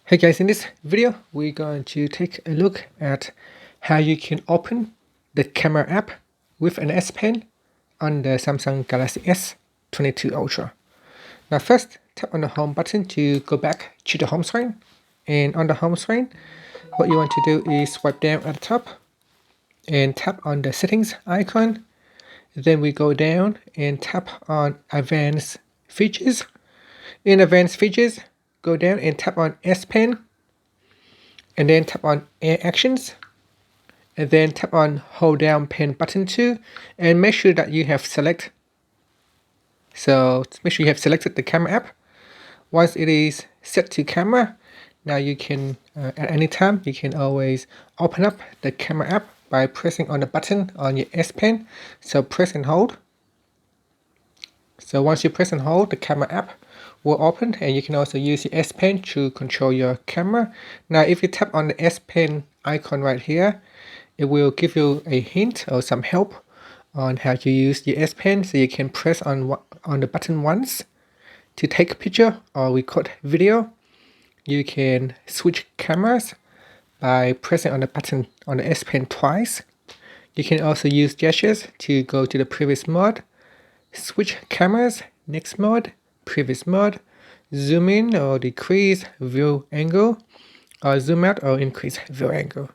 Hey guys, in this video we're going to take a look at how you can open the camera app with an S Pen on the Samsung Galaxy S22 Ultra. Now first, tap on the home button to go back to the home screen, and on the home screen what you want to do is swipe down at the top and tap on the settings icon. Then we go down and tap on advanced features. In advanced features, go down and tap on S Pen, and then tap on Air Actions, and then tap on hold down pen button 2, and make sure that you have selected the camera app. Once it is set to camera, now you can at any time you can always open up the camera app by pressing on the button on your S Pen. So press and hold. So once you press and hold, the camera app will open, and you can also use your S Pen to control your camera. Now if you tap on the S Pen icon right here, it will give you a hint or some help on how to use your S Pen. So you can press on the button once to take a picture or record video. You can switch cameras by pressing on the button on the S Pen twice. You can also use gestures to go to the previous mode, switch cameras, next mode, previous mode, zoom in or decrease view angle, or zoom out or increase view angle.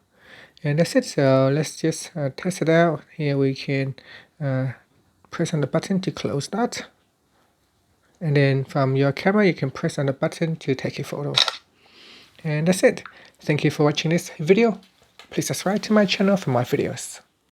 And that's it. So let's just test it out. Here we can press on the button to close that. And then from your camera, you can press on the button to take a photo. And that's it. Thank you for watching this video. Please subscribe to my channel for more videos.